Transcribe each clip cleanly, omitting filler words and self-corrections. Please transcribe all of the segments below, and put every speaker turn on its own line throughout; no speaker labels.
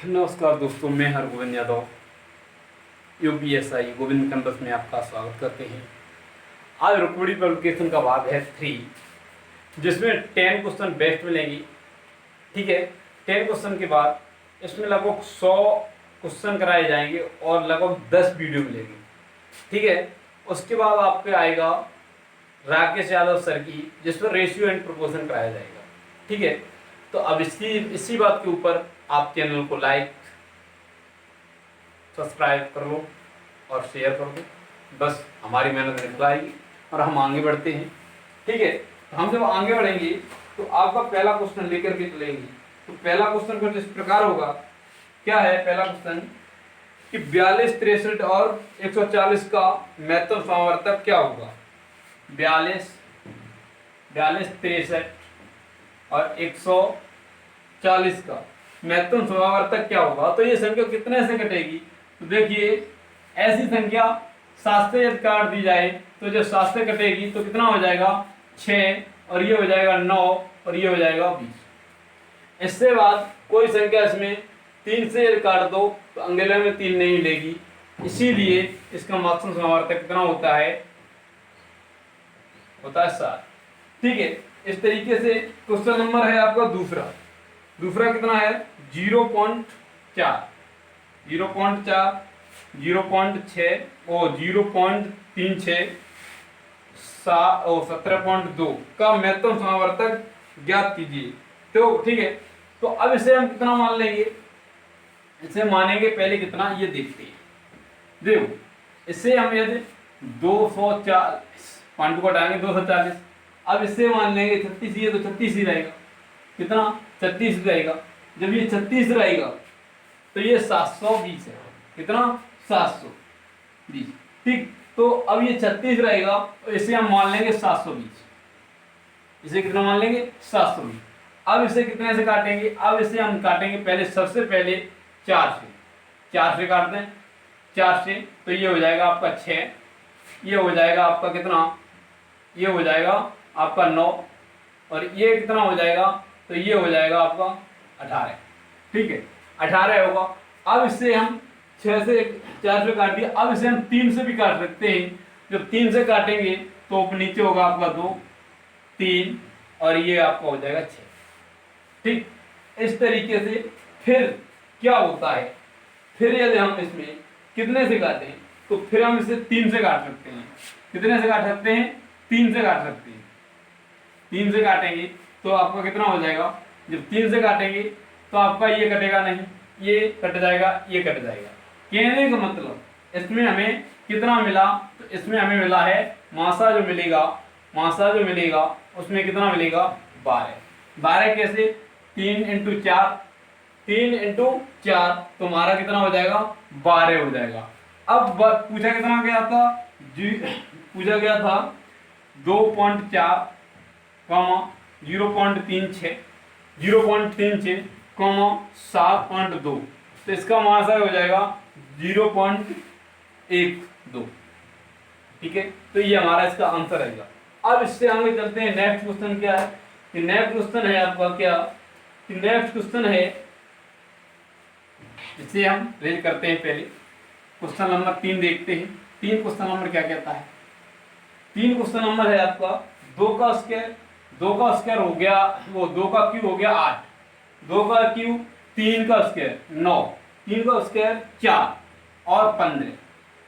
नमस्कार दोस्तों, मैं हरगोविंद यादव यूपीएसआई गोविंद कैंपस में आपका स्वागत करते हैं। आज रुकवड़ी पब्लिकेशन का भाग है 3, जिसमें 10 क्वेश्चन बेस्ट मिलेंगी। ठीक है, 10 क्वेश्चन के बाद इसमें लगभग 100 क्वेश्चन कराए जाएंगे और लगभग 10 वीडियो मिलेगी। ठीक है, उसके बाद आपके आएगा राकेश यादव सर की, जिस पर रेशियो एंड प्रोपोर्शन कराया जाएगा। ठीक है, तो अब इसी बात के ऊपर आप चैनल को लाइक सब्सक्राइब कर लो और शेयर कर दो। बस हमारी मेहनत निकल आएगी और हम आगे बढ़ते हैं। ठीक है, तो हम जब आगे बढ़ेंगे तो आपका पहला क्वेश्चन लेकर के चलेंगे। तो पहला क्वेश्चन कुछ इस प्रकार होगा। क्या है पहला क्वेश्चन कि 42, 63 और 140 का महत्तम समावर्तक क्या होगा। 42, 63 और 140 का महत्तम समावर्तक क्या होगा। तो ये संख्या कितने से कटेगी। तो देखिए, ऐसी संख्या 7 से यदि काट दी जाए तो जब 7 से कटेगी तो कितना हो जाएगा 6, और ये हो जाएगा 9, और ये हो जाएगा 20। इससे बाद कोई संख्या इसमें 3 से यदि काट दो तो अंगेले में 3 नहीं लेगी, इसीलिए इसका महत्तम समावर्तक कितना होता है 7। ठीक है, इस तरीके से क्वेश्चन नंबर है आपका दूसरा कितना है 0.4, 0.4, 0.6 और 0.36, 17.2 का महत्तम समावर्तक ज्ञात कीजिए। तो ठीक है, तो अब इसे हम कितना मान लेंगे। इसे मानेंगे पहले कितना, ये देखते हैं। देखो, इसे हम यदि 240 पॉइंट को हटाएंगे 240। अब इससे मान लेंगे 36 ही है तो 36 ही रहेगा। कितना 36 रहेगा। जब ये 36 रहेगा तो ये 720 है। कितना 720। ठीक, तो अब ये 36 रहेगा तो इसे हम मान लेंगे 720। इसे कितना मान लेंगे 720। अब इसे कितने से काटेंगे। अब इसे हम काटेंगे पहले, सबसे पहले 4 से काटते हैं। 4 से तो ये हो जाएगा आपका 6, ये हो जाएगा आपका कितना, ये हो जाएगा आपका 9, और ये कितना हो जाएगा तो ये हो जाएगा आपका 18। ठीक है, 18 होगा। अब इससे हम 6 से 4 से काट दिया। अब इसे हम 3 से भी काट सकते हैं। जब 3 से काटेंगे तो नीचे होगा आपका 2, 3, और ये आपका हो जाएगा 6। ठीक, इस तरीके से फिर क्या होता है, फिर यदि हम इसमें कितने से काटें तो फिर हम इसे 3 से काट सकते हैं। कितने से काट सकते हैं 3 से काट सकते हैं। 3 से काटेंगे तो आपका कितना हो जाएगा। जब 3 से काटेंगे तो आपका ये कटेगा नहीं, ये कट जाएगा, ये कट जाएगा। कहने का मतलब इसमें हमें कितना मिला, तो इसमें हमें मिला है मासा जो मिलेगा उसमें कितना मिलेगा 12। कैसे 3 × 4, 3 × 4 तो हमारा कितना हो जाएगा 12 हो जाएगा। अब पूछा कितना गया था पूछा गया था 2.4, 0.36, 7.2, तो इसका मासा हो जाएगा 0.12। ठीक है, तो ये हमारा इसका आंसर रहेगा। अब इससे आगे चलते हैं। नेक्स्ट क्वेश्चन क्या है कि नेक्स्ट क्वेश्चन है आपका क्या कि नेक्स्ट क्वेश्चन है, इसे हम रेज करते हैं। पहले क्वेश्चन नंबर 3 देखते हैं। 3 क्वेश्चन नंबर क्या कहता है। 3 क्वेश्चन नंबर है आपका 2 का स्क्वायर हो गया, वो 2 का क्यूब हो गया 8, 2 का क्यूब 3 का स्क्वायर 9, 3 का स्क्वायर 4 और 15,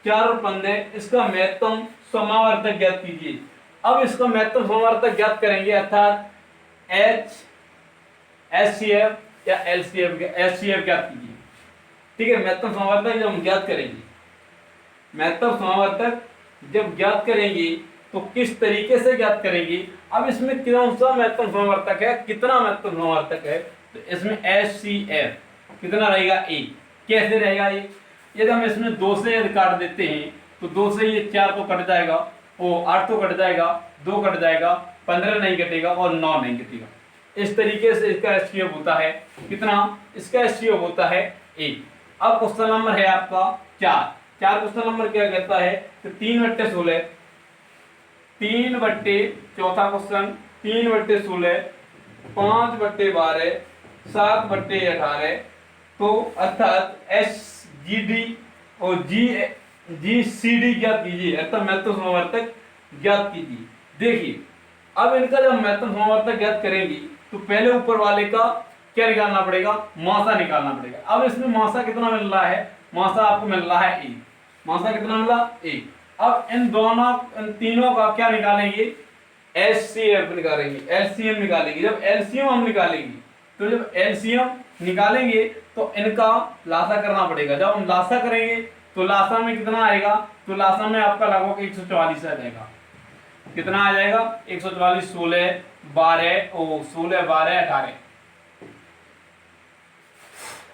4 और 15, इसका महत्तम समावर्तक ज्ञात कीजिए। अब इसका महत्तम समावर्तक ज्ञात करेंगे, अर्थात HCF या LCF, HCF ज्ञात कीजिए। ठीक है, महत्तम समावर्तक जब हम ज्ञात करेंगे, महत्तम समावर्तक जब ज्ञात करेंगे तो किस तरीके से ज्ञात करेंगे। अब इसमें कौन सा महत्तम समावर्तक है, कितना महत्तम समावर्तक है, तो इसमें HCF कितना रहेगा A। कैसे रहेगा ये, यदि हम इसमें 2 से यदि काट देते हैं तो 2 से ये 4 तो कट जाएगा, वो 8 तो कट जाएगा, 2 कट जाएगा, 15 नहीं कटेगा और 9 नहीं कटेगा। इस तरीके से इसका HCF होता है कितना, इसका HCF होता है A। अब क्वेश्चन नंबर है आपका 4 क्वेश्चन नंबर क्या कहता है तो 3/16, 3/, चौथा क्वेश्चन 3/16, 5/12, 7/18, तो अर्थात SGD और GCD ज्ञात कीजिए, अर्थात महत्तम समावर्तक ज्ञात कीजिए। देखिए अब इनका जब महत्तम समावर्तक ज्ञात करेंगे तो पहले ऊपर वाले का क्या निकालना पड़ेगा, मासा निकालना पड़ेगा। अब इसमें मासा कितना मिल रहा है, मासा आपको मिल रहा है 1, मासा कितना मिला 1। अब इन तीनों का क्या निकालेंगे, HCF निकालेंगे, LCM निकालेंगे। जब LCM हम निकालेंगे तो जब LCM निकालेंगे तो इनका लासा करना पड़ेगा। जब हम लासा करेंगे तो लासा में कितना आएगा, तो लासा में आपका लगभग 144 आ जाएगा। कितना आ जाएगा, 144, 16 12 18।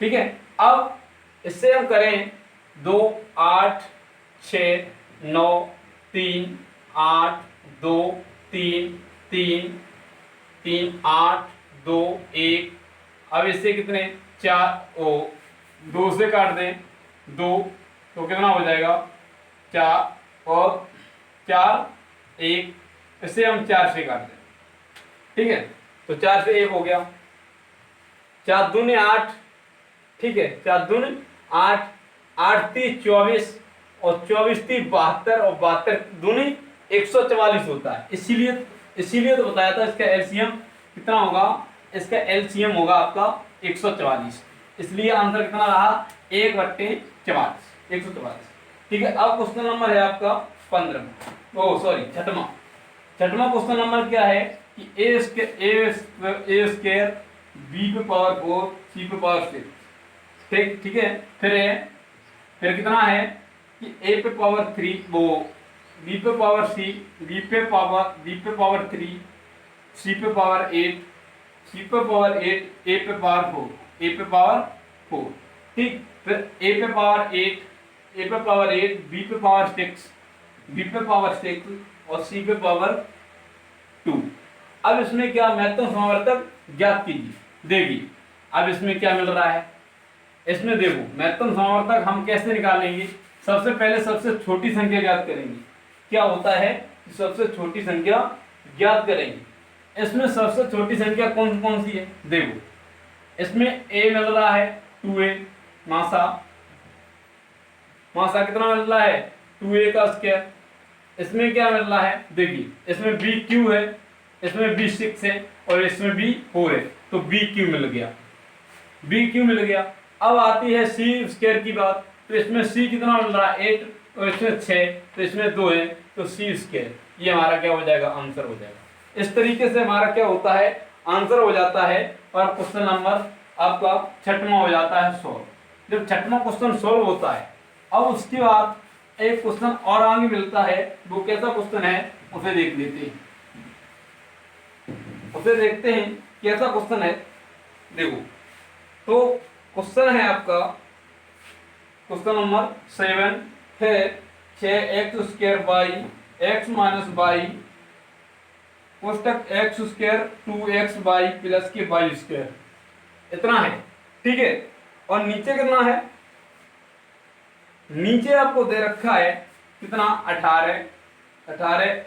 ठीक है, अब इससे हम करें 2 8 6 9 3 8 2 3 3 3 8 2 1। अब इससे कितने 4 2 से काट दें 2 तो कितना हो जाएगा 4 और 4 1, इससे हम 4 से काट दें। ठीक है, तो 4 से 1 हो गया, 4 दूनी 8। ठीक है, 4 दूनी 8, 8 3 24 और 24 3 72 और 72 दूनी 144 होता है। इसीलिए तो बताया था इसका एलसीएम कितना होगा, इसका एलसीएम होगा आपका 144। इसलिए आंसर कितना रहा 1/44, 144। ठीक है, अब क्वेश्चन नंबर है आपका 15, छठवां क्वेश्चन नंबर क्या है कि ए स्क्वायर बी पे पावर 4 सी पे पावर 6। ठीक है, फिर कितना है कि ए पे पावर 3 वो बी पे पावर सी, बी पे पावर 3, सी पे पावर 8, सी पे पावर 8, ए पे पावर 4, ए पे पावर 4। ठीक, फिर ए पे पावर 8, बी पे पावर 6, बी पे पावर 6 और सी पे पावर 2। अब इसमें क्या महत्तम समावर्तक ज्ञात कीजिए। देखिए अब इसमें क्या मिल रहा है, इसमें देखो महत्तम समावर्तक हम कैसे निकालेंगे। सबसे पहले सबसे छोटी संख्या ज्ञात करेंगे। क्या होता है, सबसे छोटी संख्या ज्ञात करेंगे। इसमें सबसे छोटी संख्या कौन कौन सी है, देखो इसमें a मिल रहा है 2a, मासा कितना मिल रहा है 2a का स्क्वायर। इसमें क्या मिल रहा है, देखिए इसमें b q है, इसमें b 6 है और इसमें b 4 है, तो b q मिल गया। अब आती है सी स्क्वायर की बात, तो इसमें c कितना मिल रहा है 8 और इसमें 6, तो इसमें 2 है, तो सी स्क्वायर। ये हमारा क्या हो जाएगा, आंसर हो जाएगा। इस तरीके से हमारा क्या होता है, आंसर हो जाता है और क्वेश्चन नंबर आपका छठवां हो जाता है सॉल्व। जब छठवां क्वेश्चन सॉल्व होता है, अब उसके बाद एक क्वेश्चन और आगे मिलता है। वो कैसा क्वेश्चन है उसे देख लेते हैं, देखते हैं कैसा क्वेश्चन है। देखो तो क्वेश्चन है आपका क्वेश्चन नंबर 7 है 6x² by x minus by कोष्टक x² 2x बाई प्लस के बाई स्क्वायर, इतना है। ठीक है, और नीचे कितना है, नीचे आपको दे रखा है कितना 18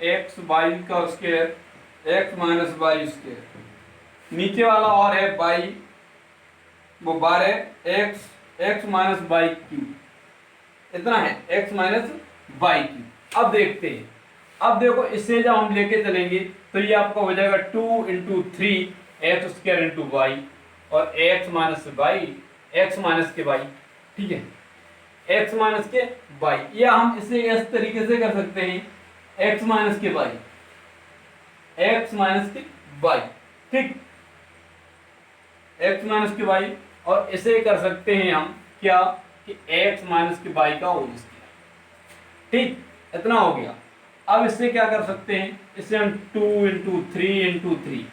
x बाई का square x minus by square, नीचे वाला और है बाई वो 12 x माइनस बाई क्यू, इतना है x माइनस बाई क्यू। अब देखते हैं, अब देखो इससे जब हम लेके चलेंगे तो ये आपका हो जाएगा 2 × 3 x² × y और x minus by x minus के बाई। ठीक है, x माइनस के बाई, या हम इसे इस तरीके से कर सकते हैं x माइनस के बाई, x माइनस के बाई। ठीक, x माइनस के बाई, और इसे कर सकते हैं हम क्या कि x माइनस के बाई का होल स्क्वायर। ठीक, इतना हो गया। अब इससे क्या कर सकते हैं, इससे हम 2 × 3 × 3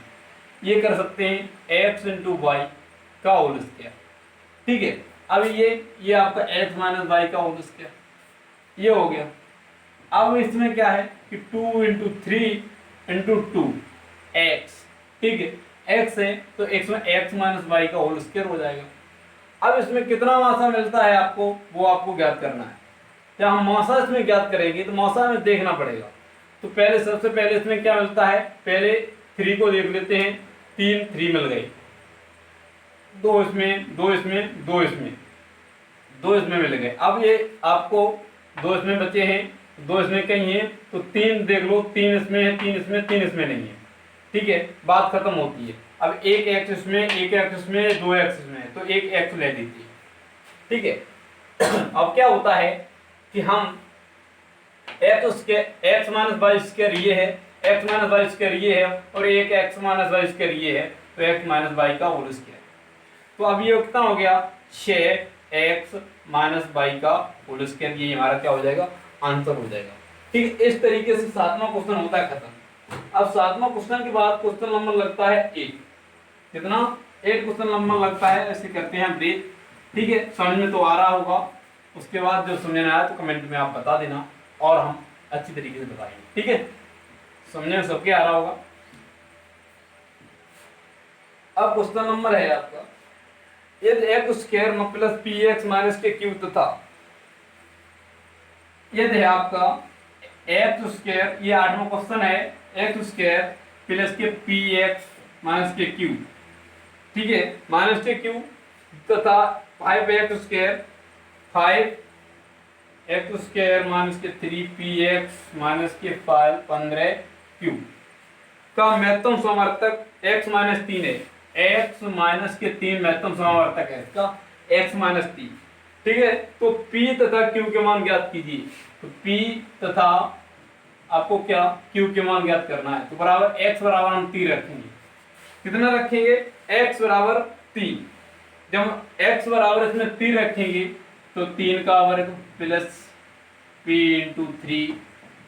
ये कर सकते हैं x × y का होल स्क्वायर। ठीक है, अब ये आपका x माइनस y का होल स्क्वायर ये हो गया। अब इसमें क्या है कि 2 × 3 × 2 x। ठीक है, x है तो x में x माइनस y का होल स्क्वायर हो जाएगा। अब इसमें कितना मासा मिलता है आपको, वो आपको ज्ञात करना है। जब हम मासा इसमें ज्ञात करेंगे तो मासा में देखना पड़ेगा। तो पहले सबसे पहले इसमें क्या मिलता है, पहले 3 को देख लेते हैं, 3 मिल गए। दो इसमें, दो इसमें, दो इसमें, दो इसमें मिल गए। अब ये आपको दो इसमें बचे हैं, दो इसमें कहीं है, तो तीन देख लो, तीन इसमें है, तीन इसमें, तीन इसमें नहीं है। ठीक है, बात खत्म होती है। अब एक एक्स इसमें, एक एक्स इसमें, दो एक्स इसमें है, तो एक एक्स ले लीजिए। ठीक है अब क्या होता है कि हम एक्स माइनस वाई स्क्वायर ये है, एक्स माइनस वाई स्क्वायर ये है, और एक एक्स माइनस वाई स्क्वायर ये है, तो एक्स माइनस वाई का होल स्क्वायर। तो अब ये कितना हो गया, 6x माइनस वाई का होल स्क्वायर। ये हमारा क्या हो जाएगा, आंसर हो जाएगा। ठीक, इस तरीके से 7वां क्वेश्चन होता है खत्म। अब 7वां क्वेश्चन के बाद क्वेश्चन नंबर लगता है 8। कितना, 8 क्वेश्चन नंबर लगता है। ऐसे करते हैं ब्रेक। ठीक है, समझ में तो आ रहा होगा। उसके बाद जब समझ में आया तो कमेंट में आप बता देना, और हम अच्छी तरीके से बताएंगे। ठीक है, समझने में सबके आ रहा होगा। अब क्वेश्चन नंबर है आपका, यदि x square plus P x minus के क्यूब तथा यदि है आपका एक्स स्क्वायर, ये 8वां क्वेश्चन है, एक्स स्क्वायर प्लस के पी एक्स माइनस के क्यूब। ठीक है, माइनस के क्यूब तथा 5x square, 5x square minus के 3px माइनस के 15 क्यूब का महत्तम समवर्तक x माइनस 3 है। x माइनस के 3 महत्तम समवर्तक है इसका, x माइनस 3। ठीक है, तो p तथा q के मान ज्ञात कीजिए। तो p तथा आपको क्या q के मान ज्ञात करना है। तो बराबर x बराबर हम 3 रखेंगे। कितना रखेंगे, x बराबर 3। जब x बराबर इसमें 3 रखेंगे तो 3 का वर्ग प्लस p इंटू 3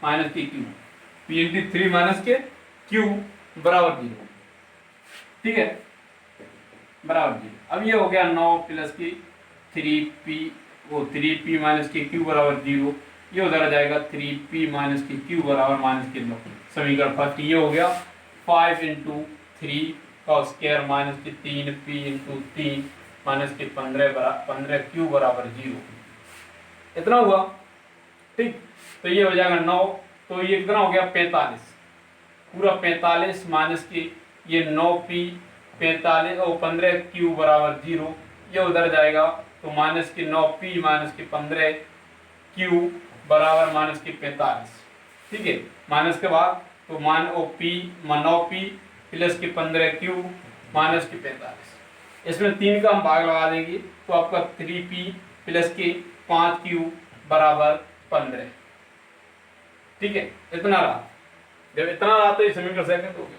माइनस के क्यू, p इंटू 3 माइनस के क्यू बराबर 0। ठीक है, बराबर 0। अब ये हो गया 9 प्लस की 3p माइनस के क्यू बराबर 0। ये उधर आ जाएगा 3p माइनस के क्यू बराबर माइनस के 9। समीकरण फर्स्ट ये हो गया 5 इंटू 3 का स्क्वायर माइनस के 3p इंटू 3 माइनस के 15 क्यू बराबर 0। इतना हुआ। ठीक, तो ये हो जाएगा 9। तो ये कितना हो गया 45, पूरा 45 माइनस की ये 9p 45 और 15 क्यू बराबर 0। ये उधर जाएगा तो माइनस की 9p माइनस की 15 क्यू बराबर माइनस की 45। ठीक है, माइनस के बाद तो मान ओ p 9p प्लस की 15 क्यू माइनस की 45। इसमें 3 का हम भाग लगा देंगे तो आपका 3p प्लस के 5q बराबर 15। ठीक है, इतना रहा। जब इतना रहा तो ये समीकरण सेकंड हो गया।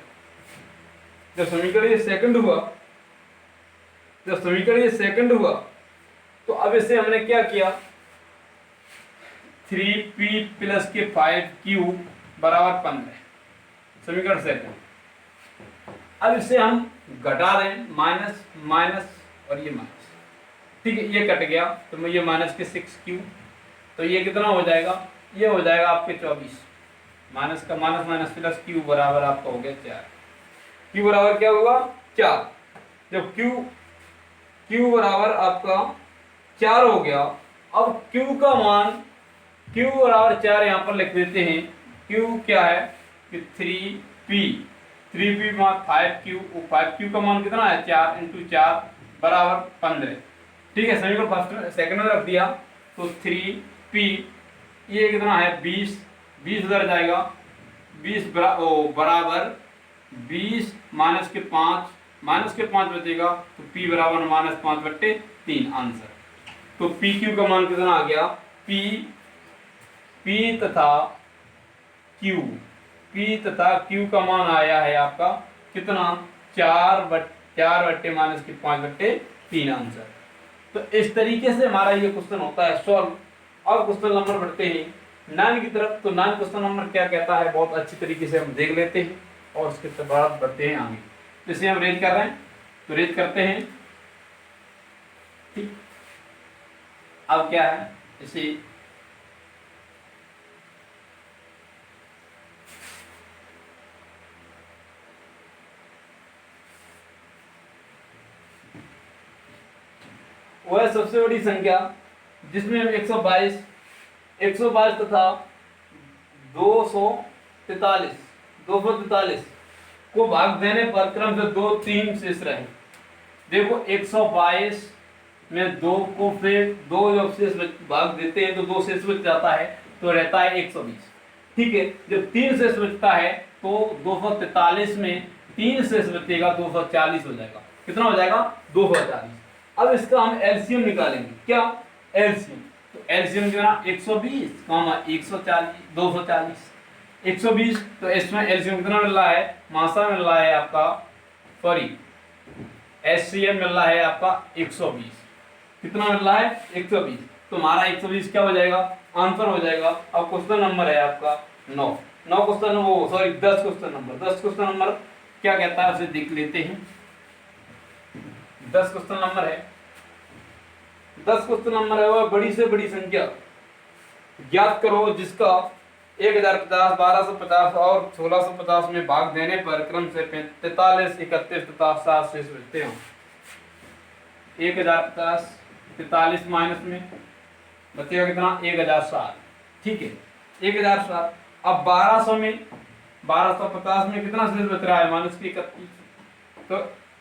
जब समीकरण ये सेकंड हुआ तो अब इसे हमने क्या किया, 3p प्लस के 5q बराबर 15, समीकरण सेकंड। अब इसे हम घटा दें, माइनस माइनस और ये माइनस। ठीक है, ये कट गया तो ये माइनस के 6q, तो ये कितना हो जाएगा, ये हो जाएगा आपके 24। माइनस का माइनस माइनस प्लस q बराबर आपका हो गया 4। q बराबर क्या होगा 4। जब q बराबर आपका 4 हो गया, अब q का मान q बराबर 4 यहाँ पर लिख देते हैं। q क्या है कि 3p मान 5q, 5q का मान कितना है 4 इंटू 4 बराबर 15। ठीक है, समीकरण फर्स्ट सेकंड में रख दिया तो 3p ये कितना है 20 उधर जाएगा, 20 बराबर 20 माइनस के 5 बचेगा तो p बराबर माइनस 5/3 आंसर। तो pq का मान कितना आ गया, p तथा q का मान आया है आपका कितना 4/- माइनस के 5/3 आंसर। तो इस तरीके से हमारा ये क्वेश्चन होता है सॉल्व। अब क्वेश्चन नंबर बढ़ते हैं 9 की तरफ। तो 9 क्वेश्चन नंबर क्या कहता है बहुत अच्छी तरीके से हम देख लेते हैं और उसके बाद बढ़ते हैं आगे। तो इसे हम रेज कर रहे हैं तो रेज करते हैं। ठीक, अब क्या है इसे वह सबसे बड़ी संख्या जिसमें 122 तथा 243 को भाग देने पर क्रम से 2, 3 शेष रहे। देखो 122 में 2 को फिर 2 जब शेष भाग देते हैं तो 2 शेष बच जाता है, तो रहता है 120। ठीक है, जब 3 शेष बचता है तो 243 में 3 शेष बचेगा, 240 हो जाएगा। कितना हो जाएगा? 240। अब इसका हम एलसीएम निकालेंगे। क्या? एलसीएम। तो एलसीएम कितना? 120 कामा 140, 240। 120, तो इसमें एलसीएम कितना मिल रहा है? मासा मिल रहा है आपका, सॉरी एचसीएम मिल रहा है आपका 120। कितना मिल रहा है? 120। तो हमारा 120 क्या हो जाएगा? आंसर हो जाएगा। अब क्वेश्चन नंबर है आपका 9 क्वेश्चन, वो sorry 10 question number. 10 question number क्या कहता है उसे देख लेते हैं। 10 क्वेश्चन नंबर है, 10 क्वेश्चन नंबर है, वह बड़ी से बड़ी संख्या ज्ञात करो जिसका 1050, 1250 और 1650 में भाग देने पर क्रम से 43, 31 तथा 7 शेष बचते हैं। 1050, 43 माइनस में बचेगा कितना? 1007। ठीक है, 1007। अब 1200 में 1250 में कितना शेष बच रहा है? माइनस के 31, तो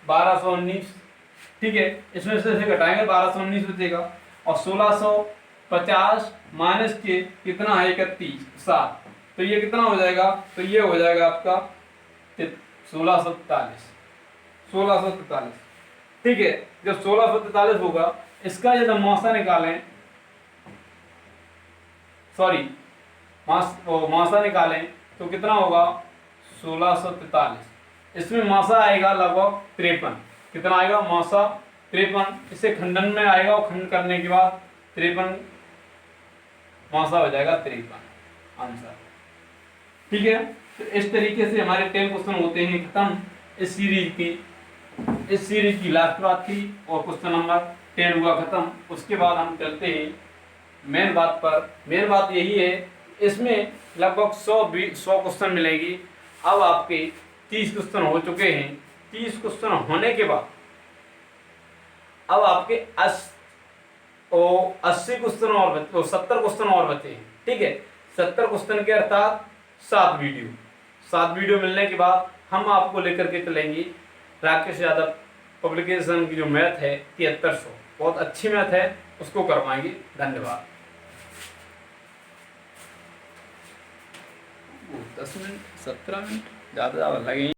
1219। ठीक है, इसमें से घटाएंगे 1219 बचेगा, और 1650 माइनस के कितना है? 31, 7। तो ये कितना हो जाएगा? तो ये हो जाएगा आपका 1643। 1643। ठीक है, जब 1643 होगा, इसका यदि मौसा निकालें, सॉरी मासा निकालें तो कितना होगा? 1643। इसमें मासा आएगा लगभग 53। कितना आएगा? मासा 53। इसे खंडन में आएगा और खंड करने के बाद 53 मासा हो जाएगा 53 आंसर। ठीक है, तो इस तरीके से हमारे 10 क्वेश्चन होते हैं खत्म इस सीरीज की लास्ट बात थी, और क्वेश्चन नंबर 10 हुआ खत्म। उसके बाद हम चलते हैं मेन बात पर। मेन बात यही है, इसमें लगभग 100 क्वेश्चन मिलेगी। अब आपके 30 क्वेश्चन हो चुके हैं। 30 क्वेश्चन होने के बाद अब आपके 80 क्वेश्चन और बचे, 70 क्वेश्चन और बचे हैं। ठीक है, 70 क्वेश्चन के अर्थात 7 वीडियो मिलने के बाद हम आपको लेकर के चलेंगे राकेश यादव पब्लिकेशन की जो मैथ है 7300, बहुत अच्छी मैथ है, उसको करवाएंगे। धन्यवाद। 10 मिनट 17 मिनट ज़्यादा लगेंगे।